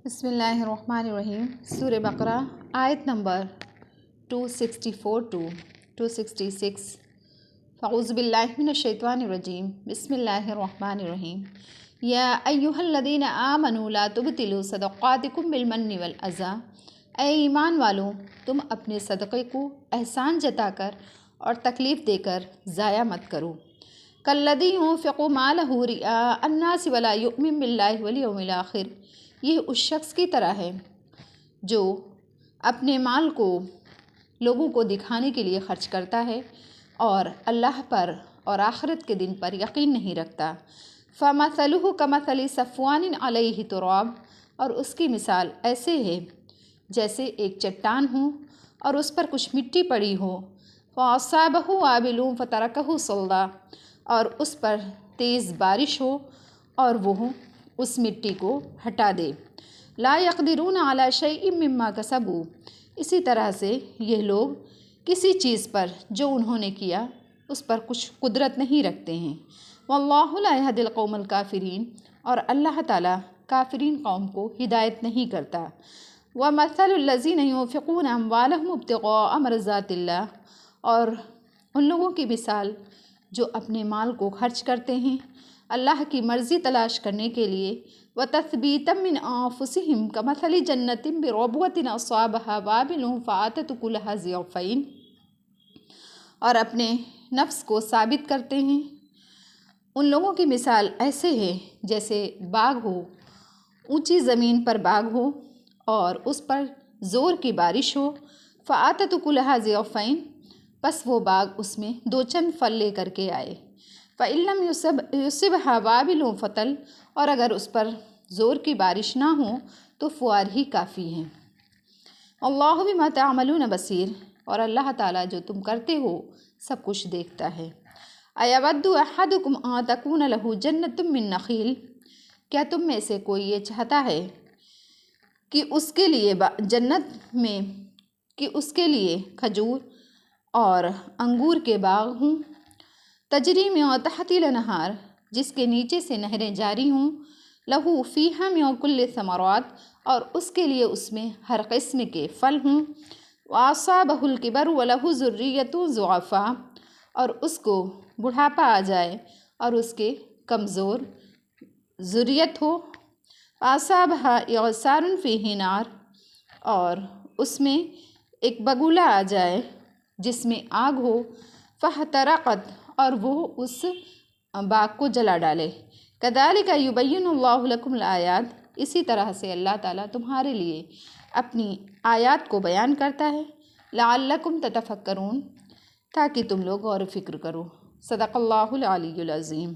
بسم اللہ الرحمن الرحیم۔ سورہ بقرہ آیت نمبر 264 to 266۔ اعوذ باللہ من الشیطان الرجیم، بسم اللہ الرحمن الرحیم۔ یا ایہا الذین آمنوا لا تبطلوا صدقاتکم بالمن والاذی۔ اے ایمان والو، تم اپنے صدقے کو احسان جتا کر اور تکلیف دے کر ضائع مت کرو۔ کالذی ينفق مالہ رئاء الناس ولا یؤمن باللہ والیوم الآخر۔ یہ اس شخص کی طرح ہے جو اپنے مال کو لوگوں کو دکھانے کے لیے خرچ کرتا ہے اور اللہ پر اور آخرت کے دن پر یقین نہیں رکھتا۔ فَمَثَلُهُ كَمَثَلِ صَفْوَانٍ عَلَيْهِ تُرَابٌ۔ اور اس کی مثال ایسے ہے جیسے ایک چٹان ہو اور اس پر کچھ مٹی پڑی ہو۔ فَأَصَابَهُ وَابِلٌ فَتَرَكَهُ صَلْدًا۔ اور اس پر تیز بارش ہو اور وہ اس مٹی کو ہٹا دے۔ لا يقدرون على شيء مما كسبوا۔ اسی طرح سے یہ لوگ کسی چیز پر جو انہوں نے کیا اس پر کچھ قدرت نہیں رکھتے ہیں۔ واللہ لا يهدي القوم الكافرین۔ اور اللہ تعالیٰ کافرین قوم کو ہدایت نہیں کرتا۔ ومثل الذین ينفقون اموالهم ابتغاء مرضات اللہ۔ اور ان لوگوں کی مثال جو اپنے مال کو خرچ کرتے ہیں اللہ کی مرضی تلاش کرنے کے لیے، وَتَثْبِيتًا مِّنْ أَنفُسِهِمْ كَمَثَلِ جَنَّةٍ بِرَبْوَةٍ أَصَابَهَا وَابِلٌ فَآتَتْ أُكُلَهَا ضِعْفَيْنِ۔ اور اپنے نفس کو ثابت کرتے ہیں۔ ان لوگوں کی مثال ایسے ہے جیسے باغ ہو، اونچی زمین پر باغ ہو اور اس پر زور کی بارش ہو۔ فَآتَتْ أُكُلَهَا ضِعْفَيْنِ۔ پس وہ باغ اس میں دو چند پھل لے کر کے آئے۔ فَإِن لَّمْ يُصِبْهَا وَابِلٌ فَطَلٌ۔ اور اگر اس پر زور کی بارش نہ ہو تو فوار ہی کافی ہے۔ اللہ بما تعملون بصیر۔ اور اللہ تعالیٰ جو تم کرتے ہو سب کچھ دیکھتا ہے۔ ایود احدکم ان تکون لہ جنۃ من نخیل۔ کیا تم میں سے کوئی یہ چاہتا ہے کہ اس کے لیے جنت میں اس کے لیے کھجور اور انگور کے باغ ہوں، تجری من تحتها الانہار، جس کے نیچے سے نہریں جاری ہوں، لہو فیہا من کل الثمرات، اور اس کے لیے اس میں ہر قسم کے پھل ہوں، واصابہ الکبر ولہ ذریۃ ضعفاء، اور اس کو بڑھاپا آ جائے اور اس کے کمزور ذریت ہو، واصابہ اعصار فیہ نار، اور اس میں ایک بگولا آ جائے جس میں آگ ہو، فاحترقت، اور وہ اس باغ کو جلا ڈالے۔ کذالک یبین اللہ لکم الآیات۔ اسی طرح سے اللہ تعالیٰ تمہارے لیے اپنی آیات کو بیان کرتا ہے، لعلکم تتفکرون، تاکہ تم لوگ غور و فکر کرو۔ صدق اللہ العلی العظیم۔